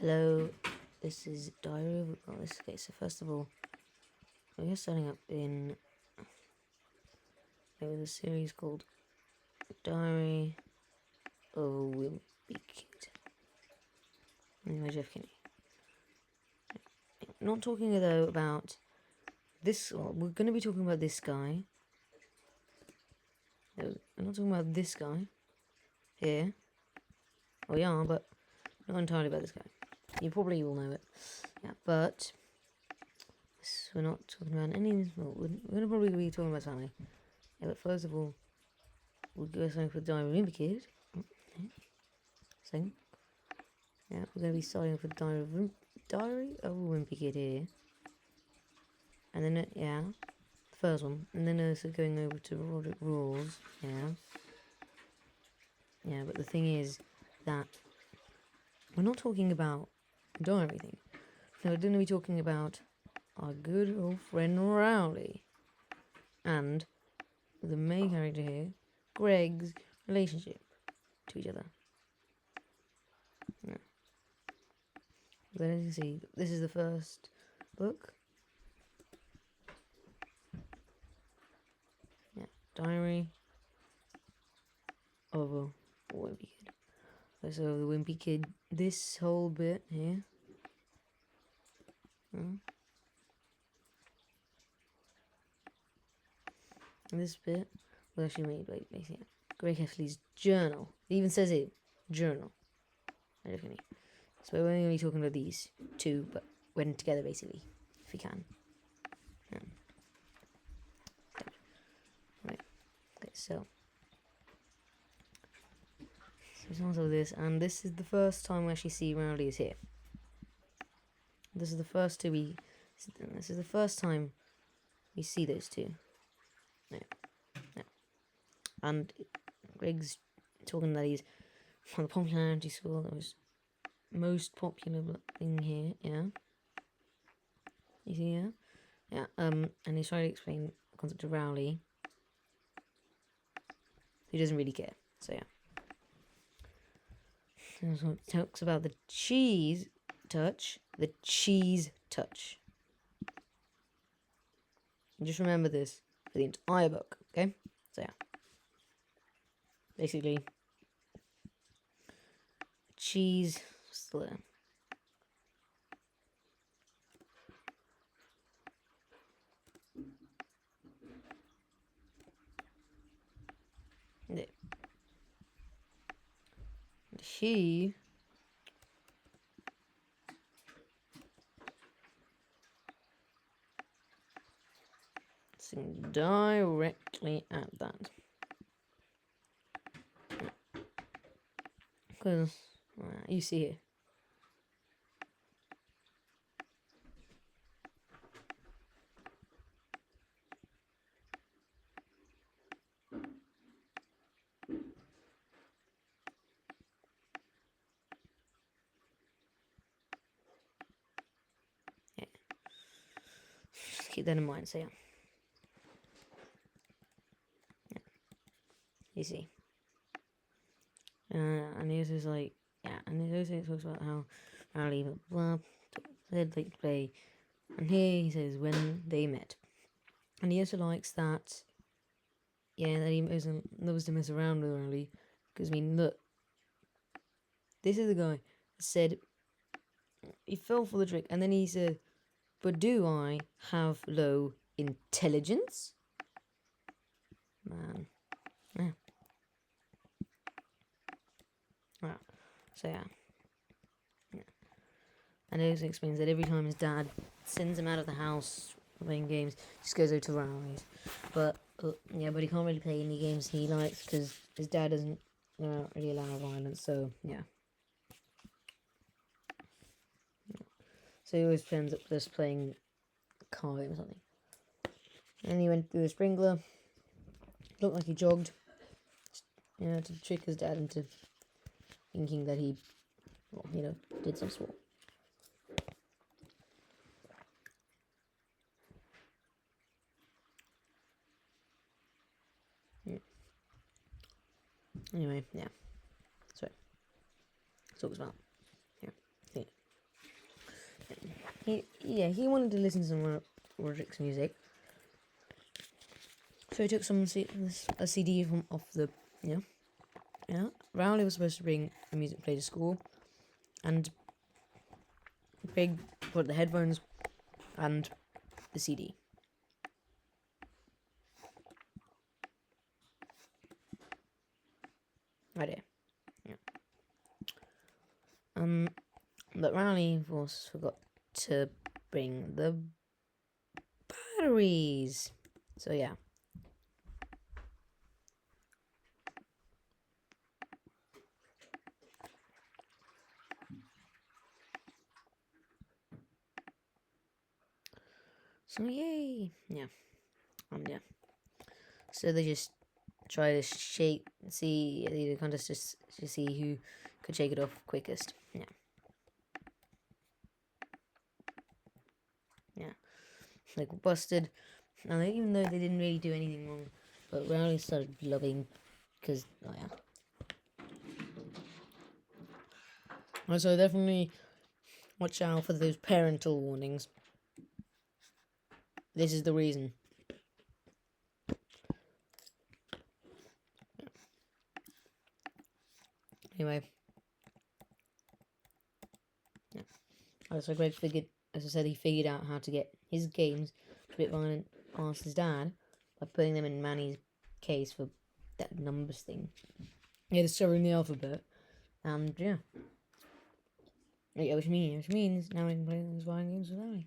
Hello, this is Diary of... Oh, this, okay, so first of all, we're starting up in... There was a series called Diary of a Wimpy Kid. Anyway, Jeff Kinney. Not talking though about this... Well, we're going to be talking about this guy. No, we're not talking about this guy. Here. Oh, yeah, but not entirely about this guy. You probably all know it. Yeah, but we're not talking about any... Well, we're going to probably be talking about something. Yeah, but first of all, we'll go something for Diary of a Wimpy Kid. Second. Yeah, we're going to be starting off with Diary of a Wimpy Kid here. And then, yeah, the first one. And then also going over to Roderick Rules. Yeah. Yeah, but the thing is that we're not talking about diary thing. No, we're going to be talking about our good old friend Rowley. And the main character here, Greg's relationship to each other. Yeah. But as you see, this is the first book. Yeah, Diary of a Wimpy Kid. So the Wimpy Kid, this whole bit here. And this bit was actually made by basically Greg Heffley's journal. It even says it, journal. So we're only going to be talking about these two, but when together basically, if we can. Right. Okay, so sounds like this, and this is the first time we actually see Rowley is here. This is the first time we see those two. Yeah. And Greg's talking that he's from the popularity score that was most popular thing here, yeah. You see, yeah? Yeah, and he's trying to explain the concept of Rowley. He doesn't really care, so yeah. So it talks about the cheese touch. The cheese touch. And just remember this for the entire book, okay? So yeah. Basically, cheese still there. There. And he looking directly at that. Because, you see here. Yeah. Just keep that in mind, so yeah. You see. And he was like, yeah, and he also talks about how Rowley, blah, said like play. And here he says when they met. And he also likes that, yeah, that he loves to mess around with Rowley. Because, I mean, look. This is the guy that said he fell for the trick. And then he said, but do I have low intelligence? Man. Yeah. Wow. So, yeah. And it also explains that every time his dad sends him out of the house playing games, he just goes over to Rowley's. But yeah, but he can't really play any games he likes because his dad doesn't really allow violence. So yeah. So he always ends up just playing a car game or something. And he went through a sprinkler. Looked like he jogged. To trick his dad into thinking that he, well, did some sport. Anyway, yeah. So, talks about here. he wanted to listen to some Roderick's music. So he took a CD from off the Rowley was supposed to bring a music player to school, and Greg put the headphones and the CD. Right here. Yeah. But Rowley, of course, forgot to bring the batteries. So yeah. So yay. Yeah. Yeah. So they just try to see the contest to see who could shake it off quickest. Yeah. Yeah. They got busted. And even though they didn't really do anything wrong, but Rowley started loving because, So definitely watch out for those parental warnings. This is the reason. Anyway. Yeah. So Greg figured, as I said, he figured out how to get his games to be violent past his dad by putting them in Manny's case for that numbers thing. Yeah, discovering the alphabet. And yeah. Yeah, which means now we can play those violent games with Manny.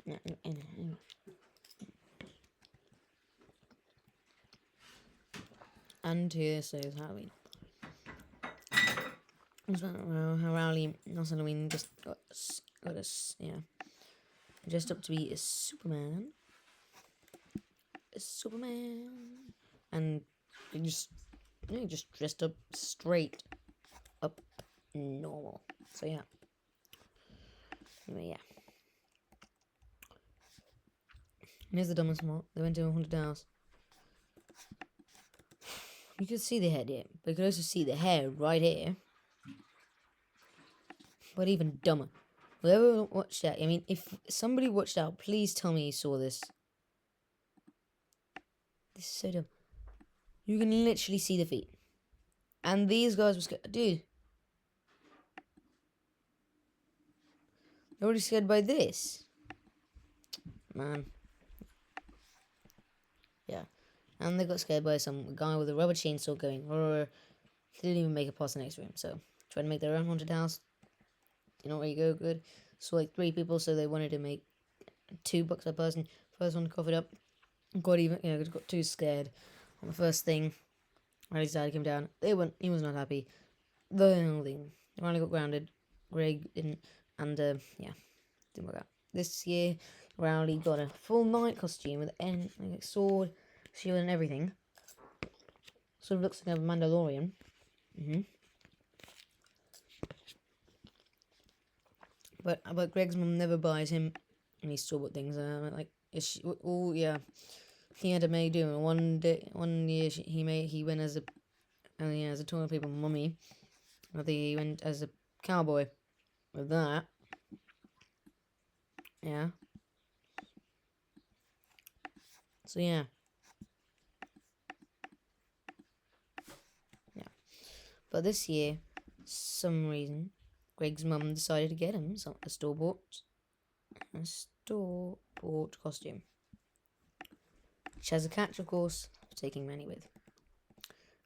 Yeah. Anyway. And here says Halloween. How Rowley, not Halloween, just got us, dressed up to be a Superman. And he just dressed up straight up normal. So yeah. Anyway, yeah. Here's the dumbest one. They went to a haunted house. You could see the head here, but you could also see the hair right here. But even dumber. Whoever watched that, I mean, if somebody watched out, please tell me you saw this. This is so dumb. You can literally see the feet. And these guys were scared. Dude. They're already scared by this. Man. Yeah. And they got scared by some guy with a rubber chainsaw going. They didn't even make it past the next room. So, trying to make their own haunted house. You know where you go good. So, like 3 people, so they wanted to make $2 per person. First one coughed it up. Got too scared on the first thing. Riley's dad came down. He was not happy. The whole thing. Riley got grounded. Greg didn't. And, didn't work out. This year, Rowley got a full knight costume with a sword, shield, and everything. Sort of looks like a Mandalorian. But Greg's mum never buys him any store-bought things. He had to make do. And one year he went as a toilet paper mummy. I think he went as a cowboy with that. Yeah. So yeah. Yeah. But this year, some reason, Greg's mum decided to get him a store-bought costume. Which has a catch, of course, for taking Manny with.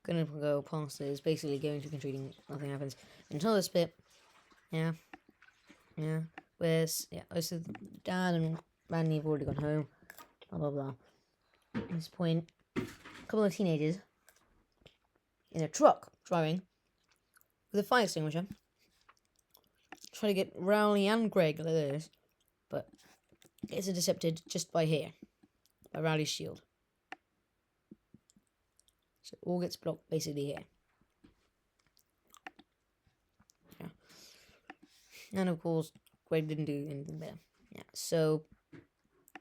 Gonna go past it is basically going to contributing, nothing happens. Until this bit, yeah. Where's, so Dad and Manny have already gone home, blah blah blah. At this point, a couple of teenagers in a truck driving with a fire extinguisher try to get Rowley and Greg like this, but it's intercepted just by here, by Rowley's shield. So it all gets blocked basically here. Yeah. And of course, Greg didn't do anything there. Yeah, so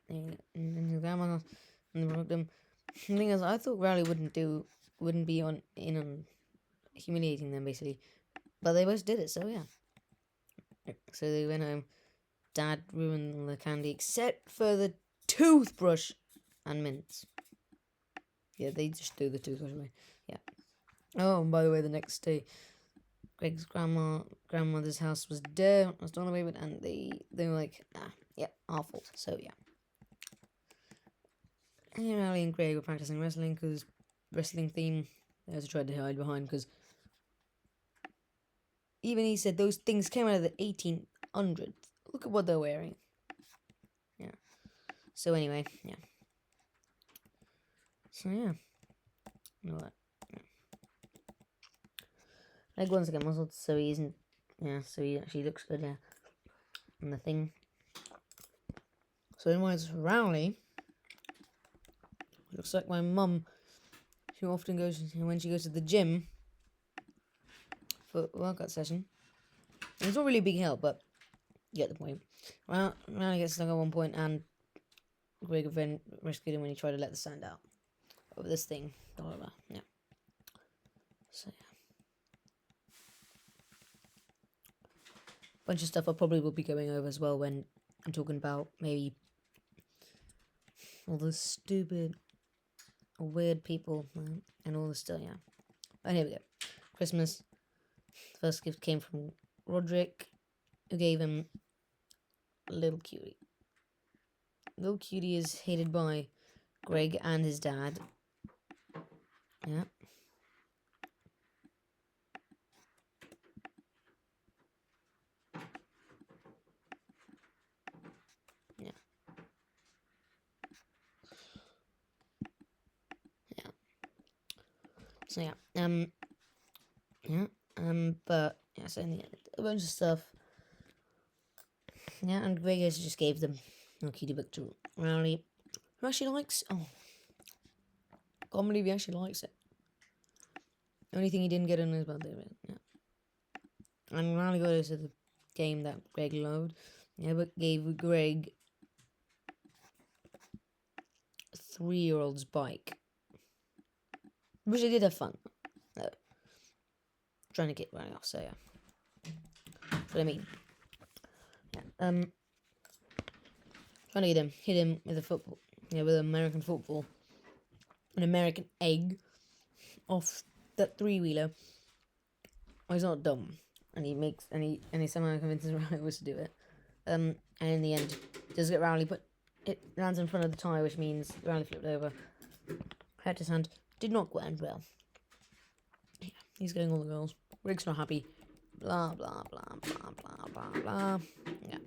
in his grandma's house, and they broke them. The thing is, I thought Rowley wouldn't be on humiliating them basically, but they both did it. So yeah, so they went home. Dad ruined all the candy except for the toothbrush and mints. Yeah, they just threw the toothbrush away. Yeah. Oh, and by the way, the next day, Greg's grandmother's house was torn away, and they were like, yeah, our fault. So yeah. And Rowley and Greg were practicing wrestling because wrestling theme. They also tried to hide behind because even he said those things came out of the 1800s. Look at what they're wearing. Yeah. So anyway, yeah. So yeah. You know what? Yeah. Leg once again muzzled, so he isn't. Yeah. So he actually looks good. Yeah. On the thing. So anyways, Rowley. Looks like my mum. She often goes when she goes to the gym for a workout session. And it's not really a big help, but you get the point. Well, Rowley gets stuck at one point, and Greg then rescued him when he tried to let the sand out of this thing. Blah, blah, blah. Yeah. So yeah. Bunch of stuff I probably will be going over as well when I'm talking about maybe all the stupid or weird people and all this stuff. Yeah. And here we go. Christmas. The first gift came from Roderick, who gave him a little cutie. Little cutie is hated by Greg and his dad. Yeah. Yeah. Yeah. So yeah. Yeah. But yeah, so in the end, a bunch of stuff. Yeah, and Greg just gave them a cutie book to Rowley, who actually likes. Oh, can't believe he actually likes it. Only thing he didn't get on his birthday, but yeah. And Rowley got into the game that Greg loved. Yeah, but gave Greg a 3-year-old's bike, which they did have fun. Trying to get Rowley off, so yeah. But I mean, yeah. Trying to hit him with a football, with American football, an American egg off that 3-wheeler. Oh, he's not dumb, and he somehow convinces Rowley to do it. And in the end, does get Rowley, but it lands in front of the tyre, which means Rowley flipped over, hurt his hand, did not go end well. Yeah, he's getting all the goals. Greg's not happy. Blah blah blah blah blah blah blah. Yeah,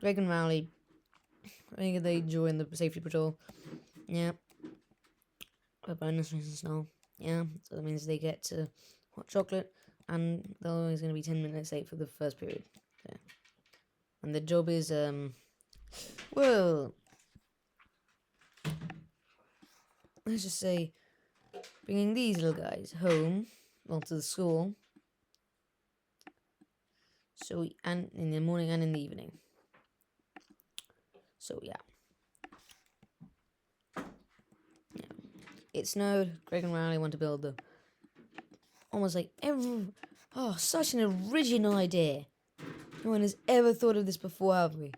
Greg and Rowley, I think they join the safety patrol. Yeah. But bonus reasons now. Yeah, so that means they get to hot chocolate, and they're always going to be 10 minutes late for the first period. Yeah. And the job is, well, let's just say, bringing these little guys home, well, to the school. So, and in the morning and in the evening. So, yeah. It snowed. Greg and Rowley want to build the almost like such an original idea. No one has ever thought of this before, have we?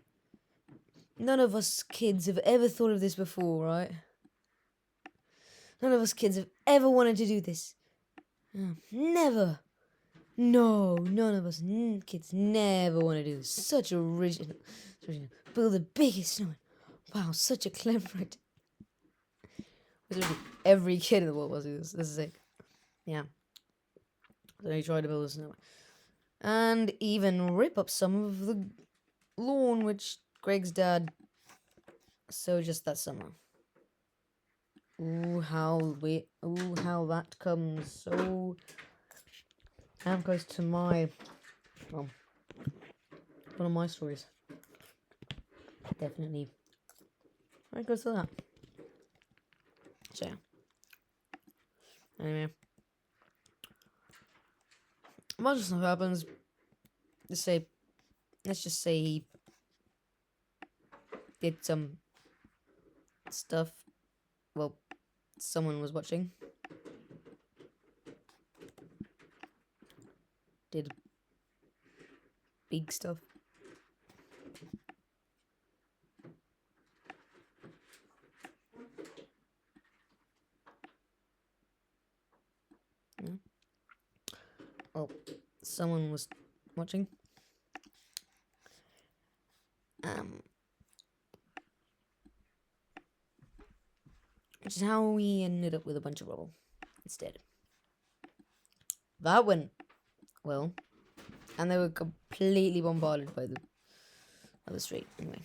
None of us kids have ever thought of this before, right? None of us kids have ever wanted to do this. Never. No, none of us kids never want to do this. Such original. Build the biggest snowman. Wow, such a clever idea. Every kid in the world wants to do this. This is sick. Yeah. So he tried to build a snowman. And even rip up some of the lawn which Greg's dad sowed just that summer. Ooh, how that comes so damn close to my, well, one of my stories. Definitely. Right, goes to that. So, yeah. Anyway. A bunch of stuff happens. Let's say let's just say he did some stuff. Well, someone was watching. Did big stuff. Yeah. Well, someone was watching. Which is how we ended up with a bunch of rubble instead. That went well, and they were completely bombarded by the other street. Anyway,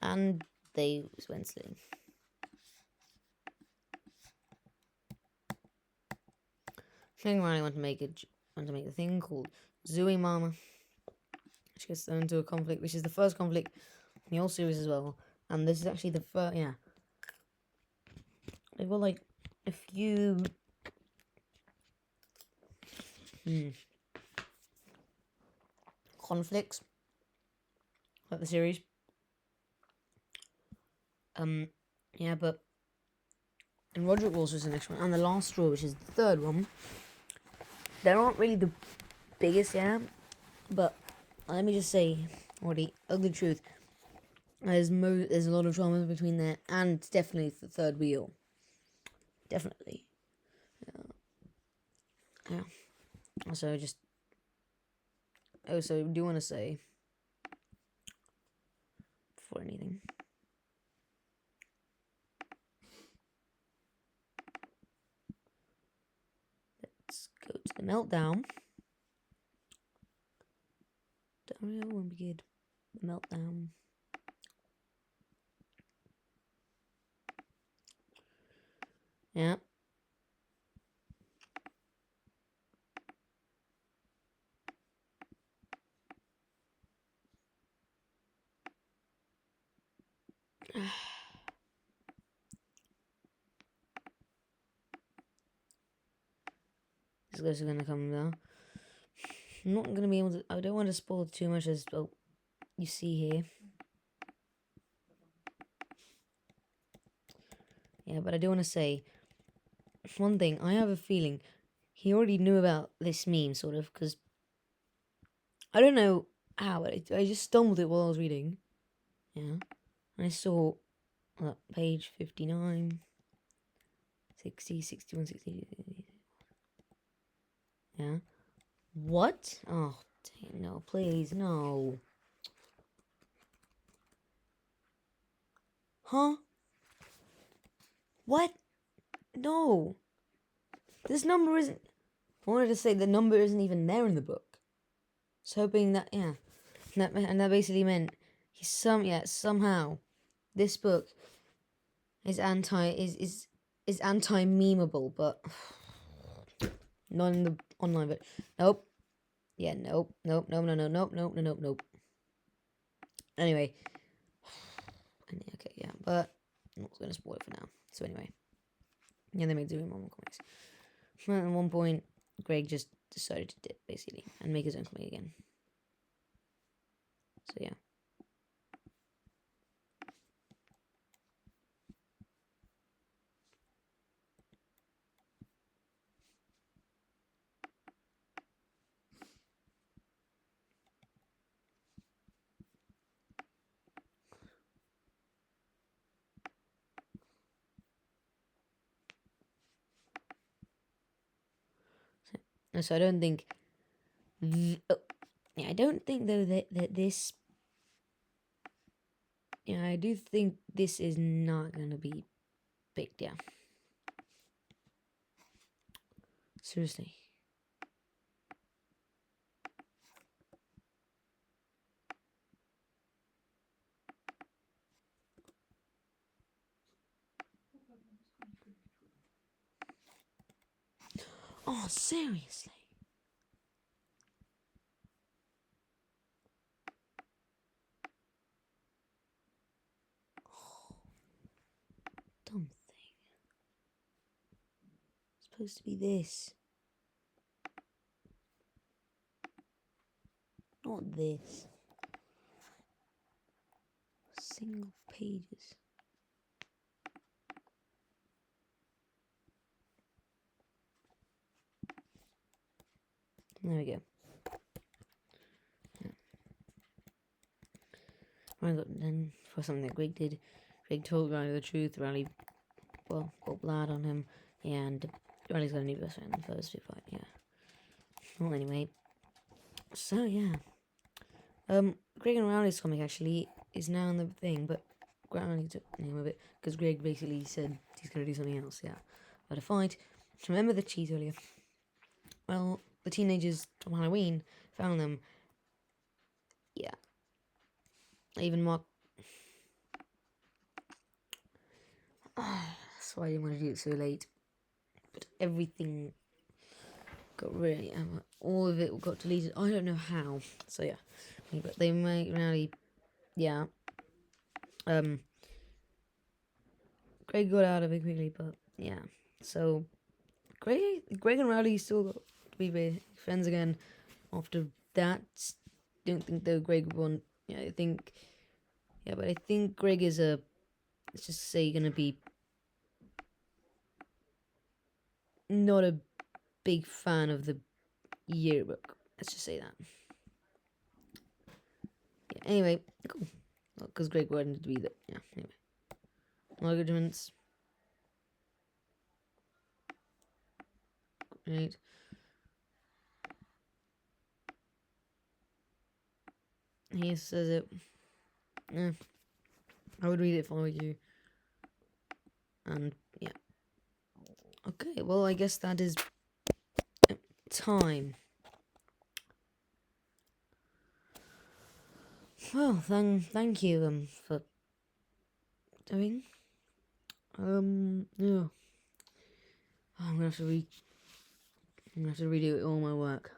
and they went sling. Anyway, I want to make a thing called Zooey Mama, which gets thrown into a conflict, which is the first conflict in the whole series as well. And this is actually the first. Yeah, they've got like a few. Conflicts of the series. Yeah, but and Roderick Walsh was the next one, and the last straw, which is the third one. They're not really the biggest, yeah, but let me just say, already, ugly truth. There's a lot of drama between there, and definitely the third wheel. Definitely. Yeah. Also, do you want to say before anything? Let's go to the meltdown. Dario won't be good. The meltdown. Yeah. This guy's gonna come down. I'm not gonna be able to. I don't want to spoil too much as well. You see here. Yeah, but I do want to say one thing. I have a feeling he already knew about this meme, sort of, because I don't know how, but I just stumbled it while I was reading. Yeah. And I saw page 59, 60, 61, 60. Yeah. What? Oh, dang, no, please, no. Huh? What? No. This number isn't. I wanted to say the number isn't even there in the book. So hoping that, yeah. And that basically meant somehow this book is anti-memeable, but not in the online. But nope, yeah, nope. Anyway, okay, yeah, but I'm not gonna spoil it for now. So anyway, yeah, they made Zooey Mama comics. At one point, Greg just decided to dip basically and make his own comic again. So yeah. So I don't think. I don't think though that this. Yeah, I do think this is not gonna be big. Yeah. Seriously. Oh, seriously. Oh, dumb thing. It's supposed to be this. Not this. Single pages. There we go. Yeah. Right, then for something that Greg did, Greg told Riley the truth. Riley, well, got blood on him, and Riley's gonna need best friend in the first two fight. Yeah. Well, anyway. So yeah. Greg and Riley's comic actually is now in the thing, but Riley took the name of it because Greg basically said he's gonna do something else. Yeah. But a fight. Remember the cheese earlier? Well, the teenagers from Halloween found them. Yeah. Even Mark. That's why I didn't want to do it so late. But everything got really. All of it got deleted. I don't know how. So yeah. But they might really. Yeah. Greg got out of it quickly, but yeah. So Greg and Rowley still got to be friends again after that. Don't think though Greg won. Yeah, I think. Yeah, but I think Greg is a. Let's just say gonna be not a big fan of the yearbook. Let's just say that. Yeah. Anyway, cool. Because Greg wanted to be there. Yeah. Anyway, arguments. Right. He says it. Yeah. I would read it if I were you. And yeah. Okay, well I guess that is time. Well, thank you for doing. Yeah. I'm gonna have to redo all my work.